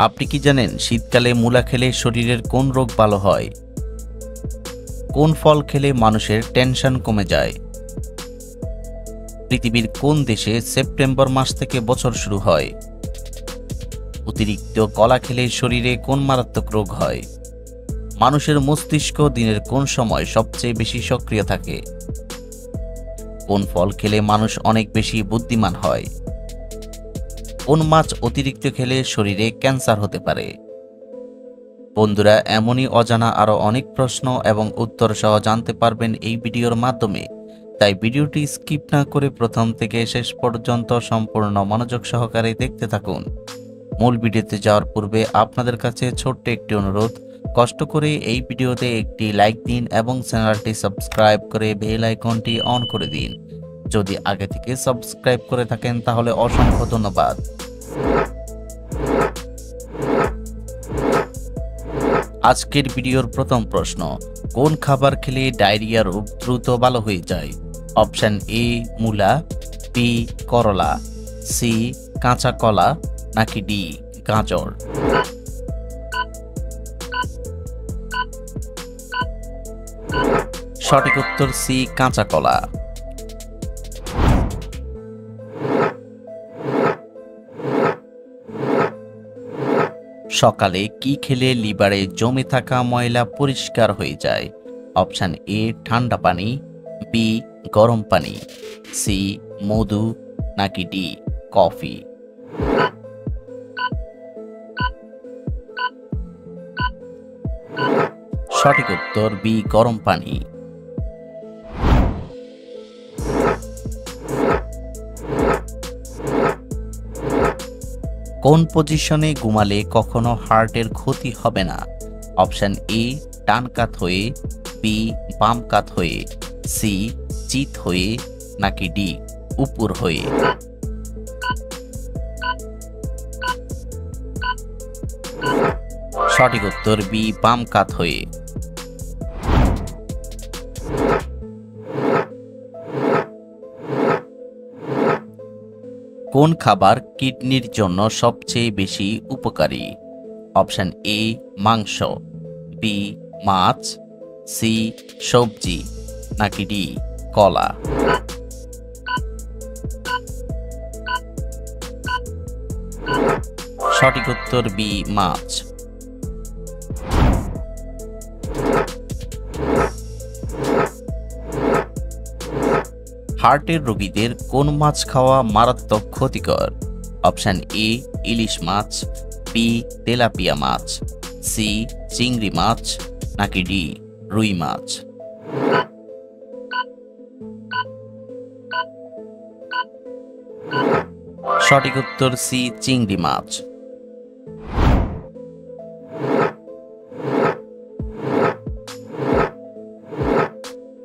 আপনি কি জানেন শীতকালে মূলা খেলে শরীরের কোন রোগ ভালো হয়? কোন ফল খেলে মানুষের টেনশন কমে যায়? পৃথিবীর কোন দেশে সেপ্টেম্বর মাস থেকে বছর শুরু হয়? অতিরিক্ত কলা খেলে শরীরে কোন মারাত্মক রোগ হয়? মানুষের মস্তিষ্ক দিনের কোন সময় সবচেয়ে বেশি সক্রিয় থাকে? কোন ফল খেলে মানুষ অনেক বেশি বুদ্ধিমান হয়? কোন মাছ অতিরিক্ত খেলে শরীরে ক্যান্সার হতে পারে? বন্ধুরা, এমনই অজানা আরও অনেক প্রশ্ন এবং উত্তর সহ জানতে পারবেন এই ভিডিওর মাধ্যমে। তাই ভিডিওটি স্কিপ না করে প্রথম থেকে শেষ পর্যন্ত সম্পূর্ণ মনোযোগ সহকারে দেখতে থাকুন। মূল ভিডিওতে যাওয়ার পূর্বে আপনাদের কাছে ছোট্ট একটি অনুরোধ, কষ্ট করে এই ভিডিওতে একটি লাইক দিন এবং চ্যানেলটি সাবস্ক্রাইব করে বেল আইকনটি অন করে দিন। যদি আগে থেকে সাবস্ক্রাইব করে থাকেন তাহলে অসংখ্য ধন্যবাদ। আজকের ভিডিওর প্রথম প্রশ্ন, কোন খাবার খেলে ডায়রিয়া রোগ দ্রুত ভালো হয়ে যায়? অপশন এ মূলা, বি করলা, সি কাঁচা কলা, নাকি ডি গাজর? সঠিক উত্তর সি কাঁচা কলা। সকালে কি খেলে লিভারে জমে থাকা ময়লা পরিষ্কার হয়ে যায়? অপশন এ ঠান্ডা পানি, বি গরম পানি, সি মধু, নাকি ডি কফি? সঠিক উত্তর বি গরম পানি। কোন পজিশনে ঘুমালে কখনো হার্টের ক্ষতি হবে না? অপশন এ ডান কাত হয়ে, বি বাম কাত হয়ে, সি চিত হয়ে, নাকি ডি উপর হয়ে? সঠিক উত্তর বি বাম কাত হয়ে। কোন খাবার কিডনির জন্য সবচেয়ে বেশি উপকারী? অপশন এ মাংস, বি মাছ, সি সবজি, নাকি ডি কলা? সঠিক উত্তর বি মাছ। হার্টের রোগীদের কোন মাছ খাওয়া মারাত্মক ক্ষতিকর? অপশন এ ইলিশ মাছ, বি তেলাপিয়া মাছ, সি চিংড়ি মাছ, নাকি ডি রুই মাছ? সঠিক উত্তর সি চিংড়ি মাছ।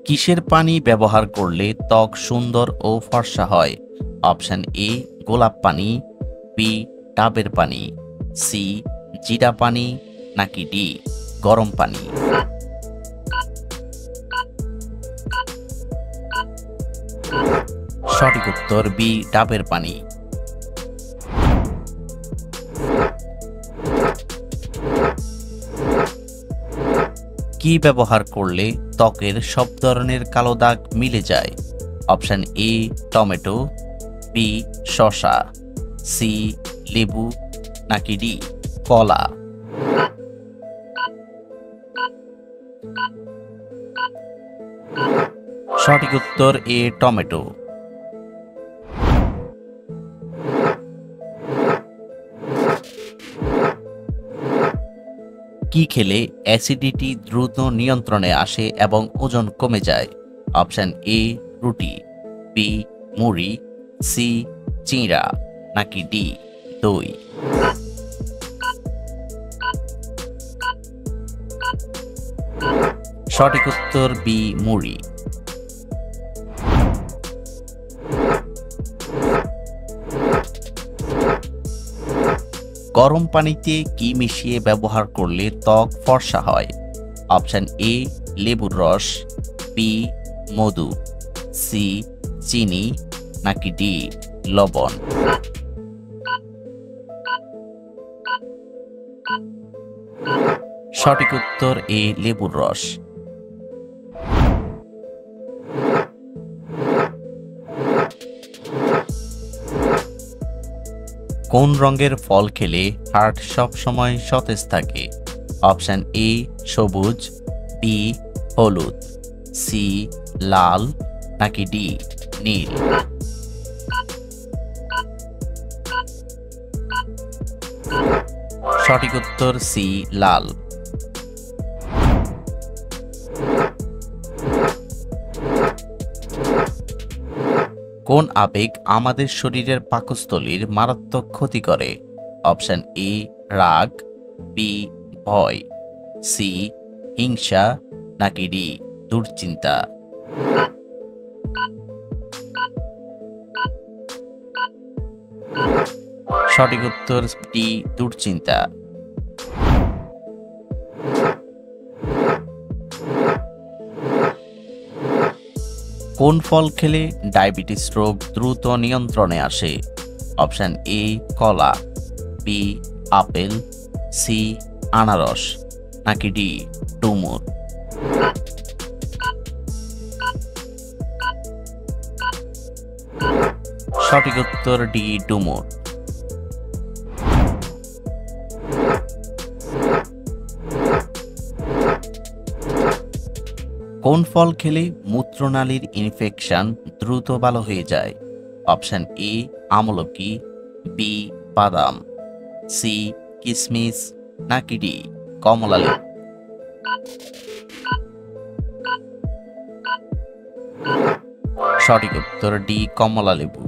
কিসের পানি ব্যবহার করলে ত্বক সুন্দর ও ফর্সা হয়? অপশন এ গোলাপ পানি, বি ডাবের পানি, সি জিরা পানি, নাকি ডি গরম পানি? সঠিক উত্তর বি ডাবের পানি। কি ব্যবহার করলে ত্বকের সব ধরনের কালো দাগ মিলে যায়? অপশন এ টমেটো, বি শসা, সি লেবু, নাকি ডি কলা? সঠিক উত্তর এ টমেটো। কি খেলে অ্যাসিডিটি দ্রুত নিয়ন্ত্রণে আসে এবং ওজন কমে যায়? অপশন এ রুটি, বি মুড়ি, সি চিঁড়া, নাকি ডি দই? সঠিক উত্তর বি মুড়ি। গরম পানিতে কি মিশিয়ে ব্যবহার করলে ত্বক ফর্সা হয়? অপশন এ লেবুর রস, বি মধু, সি চিনি, নাকি ডি লবণ? সঠিক উত্তর এ লেবুর রস। কোন রঙের ফল খেলে হার্ট সব সময় সতেজ থাকে? অপশন এ সবুজ, বি হলুদ, সি লাল, নাকি ডি নীল? সঠিক উত্তর সি লাল। কোন আবেগ আমাদের শরীরের পাকস্থলীর মারাত্মক ক্ষতি করে? অপশন এ রাগ, বি ভয়, সি হিংসা, নাকি ডি দুশ্চিন্তা? সঠিক উত্তর ডি দুশ্চিন্তা। কোন ফল খেলে ডায়াবেটিস রোগ দ্রুত নিয়ন্ত্রণে আসে? অপশন এ কলা, বি আপেল, সি আনারস, নাকি ডি ডুমুর? সঠিক উত্তর ডি ডুমুর। কোন ফল খেলে মূত্রনালীর ইনফেকশন দ্রুত ভালো হয়ে যায়? অপশন এ আমলকি, বি বাদাম, সি কিশমিশ, নাকি ডি কমলা লেবু? সঠিক উত্তর ডি কমলা লেবু।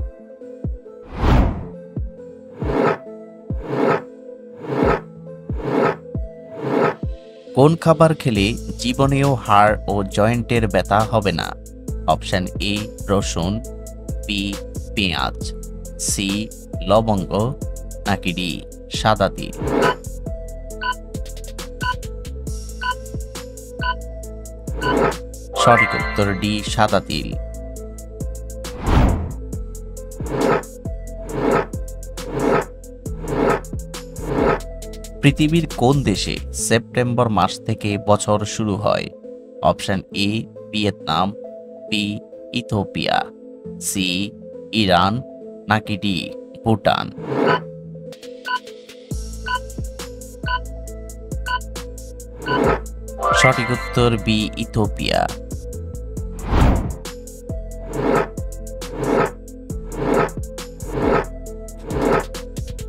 কোন খাবার খেলে জীবনেও হাড় ও জয়েন্টের ব্যথা হবে না? অপশন এ রসুন, বি পেঁয়াজ, সি লবঙ্গ, নাকি ডি সাদা তিল? সঠিক উত্তর ডি সাদা তিল। পৃথিবীর কোন দেশে সেপ্টেম্বর মাস থেকে বছর শুরু হয়? Option A Vietnam, B Ethiopia, C Iran, নাকি ডি ভুটান? সঠিক উত্তর বি ইথিওপিয়া।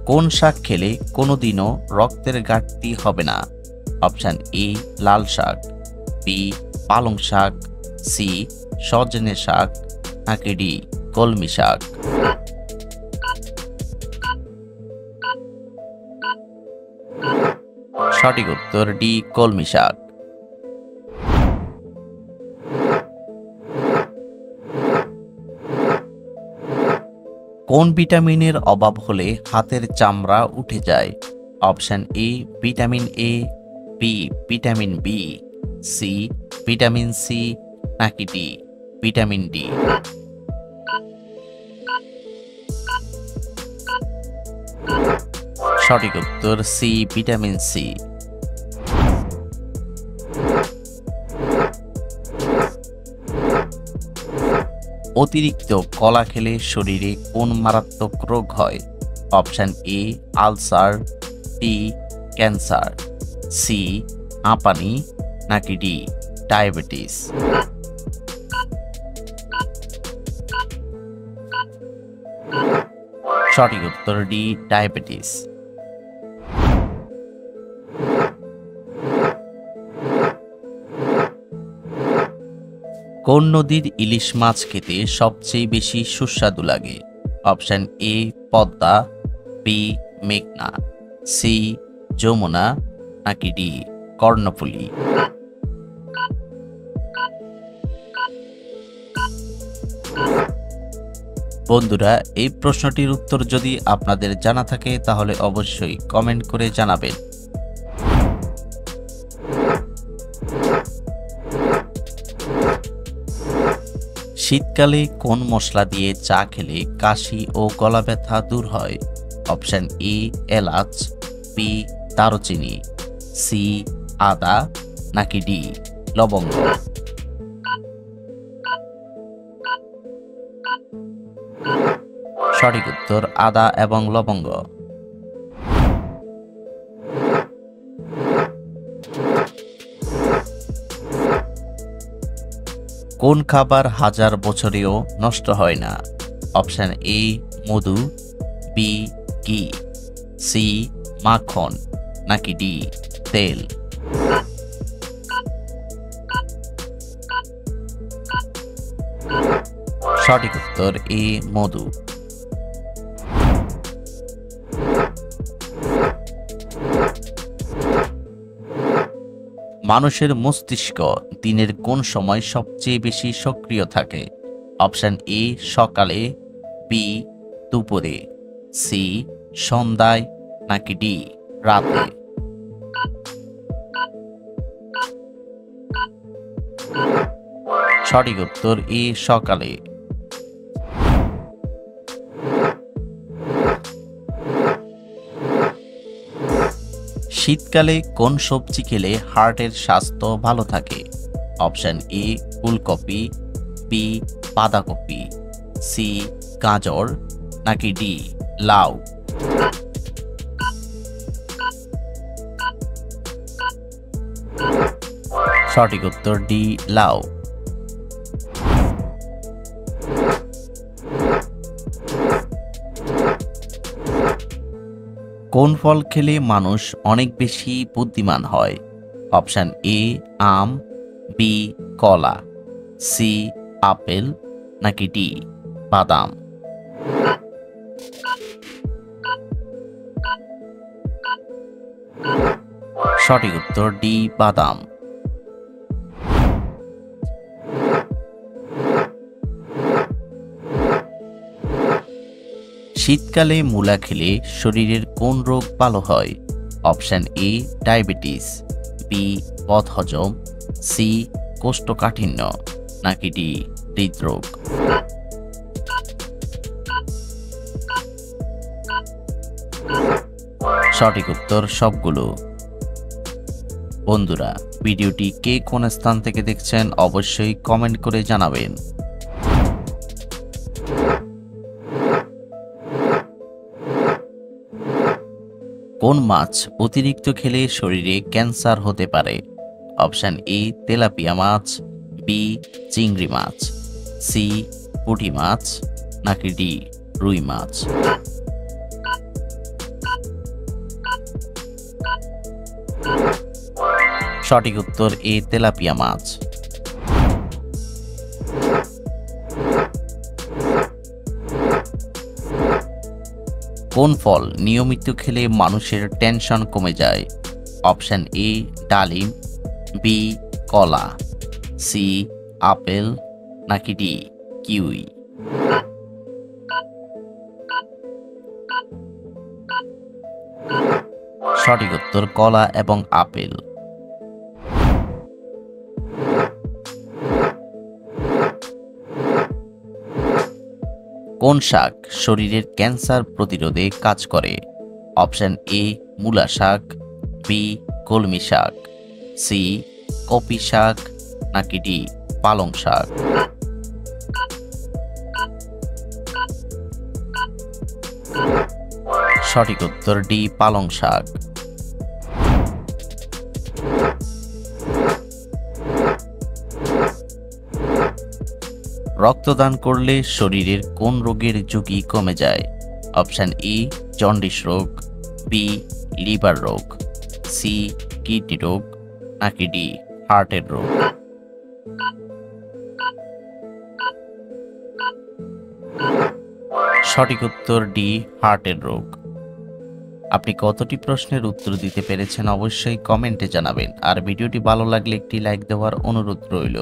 কোন শাক খেলে কোনোদিনও রক্তের ঘাটতি হবে না? অপশন এ লাল শাক, বি পালং শাক, সি সজনে শাক, নাকি ডি কলমি শাক? সঠিক উত্তর ডি কলমি শাক। কোন ভিটামিনের অভাব হলে হাতের চামড়া উঠে যায়? Option A vitamin A, B vitamin B, C vitamin C, নাকি ডি ভিটামিন ডি? সঠিক উত্তর সি ভিটামিন সি। অতিরিক্ত কলা খেলে শরীরে কোন মারাত্মক রোগ হয়? Option A ulcer, B cancer, C হাঁপানি, নাকি ডি ডায়াবেটিস? সঠিক উত্তর ডি ডায়াবেটিস। কোন নদীর ইলিশ মাছ খেতে সবচেয়ে বেশি সুস্বাদু লাগে? অপশন এ পদ্মা, বি মেঘনা, সি যমুনা, নাকি ডি কর্ণফুলী? বন্ধুরা, এই প্রশ্নটির উত্তর যদি আপনাদের জানা থাকে তাহলে অবশ্যই কমেন্ট করে জানাবেন। শীতকালে কোন মশলা দিয়ে চা খেলে কাশি ও গলা ব্যথা দূর হয়? অপশন এ এলাচ, বি দারুচিনি, সি আদা নাকি ডি লবঙ্গ? সঠিক উত্তর আদা এবং লবঙ্গ। কোন খাবার হাজার বছরেও নষ্ট হয় না? অপশন এ মধু, বি ঘি, সি মাখন নাকি ডি তেল? সঠিক উত্তর এ মধু। মানুষের মস্তিষ্ক দিনের কোন সময় সবচেয়ে বেশি সক্রিয় থাকে? অপশন এ সকালে, বি দুপুরে, সি সন্ধ্যায় নাকি ডি রাতে? সঠিক উত্তর এ সকালে। শীতকালে কোন সবজি খেলে হার্টের স্বাস্থ্য ভালো থাকে? অপশন এ ফুলকপি, বি বাঁধাকপি, সি গাজর নাকি ডি লাউ? সঠিক উত্তর ডি লাউ। কোন ফল খেলে মানুষ অনেক বেশি বুদ্ধিমান হয়? অপশন এ আম, বি কলা, সি আপেল নাকি ডি বাদাম? সঠিক উত্তর ডি বাদাম। শীতকালে মূলা খেলে শরীরের কোন রোগ ভালো হয়? অপশন এ ডায়াবেটিস, বি বদহজম, সি কোষ্ঠকাঠিন্য নাকি ডি হৃদরোগ? সঠিক উত্তর সবগুলো। বন্ধুরা, ভিডিওটি কে কোন স্থান থেকে দেখছেন অবশ্যই কমেন্ট করে জানাবেন। কোন মাছ অতিরিক্ত খেলে শরীরে ক্যান্সার হতে পারে? অপশন এ তেলাপিয়া মাছ, বি চিংড়ি মাছ, সি পুঁটি মাছ নাকি ডি রুই মাছ? সঠিক উত্তর এ তেলাপিয়া মাছ। কোন ফল নিয়মিত খেলে মানুষের টেনশন কমে যায়? অপশন এ ডালিম, বি কলা, সি আপেল নাকি ডি কিউই? সঠিক উত্তর কলা এবং আপেল। কোন শাক শরীরের ক্যান্সার প্রতিরোধে কাজ করে? অপশন এ মূলা শাক, বি কলমি শাক, সি কপি শাক নাকি ডি পালং শাক? সঠিক উত্তর ডি পালং শাক। রক্তদান করলে শরীরের কোন রোগের ঝুঁকি কমে যায়? অপশন ই জন্ডিস রোগ, বি লিভার রোগ, সি কিডনি রোগ নাকি ডি হার্টের রোগ? সঠিক উত্তর ডি হার্টের রোগ। আপনি কতটি প্রশ্নের উত্তর দিতে পেরেছেন অবশ্যই কমেন্টে জানাবেন, আর ভিডিওটি ভালো লাগলে একটি লাইক দেওয়ার অনুরোধ রইল।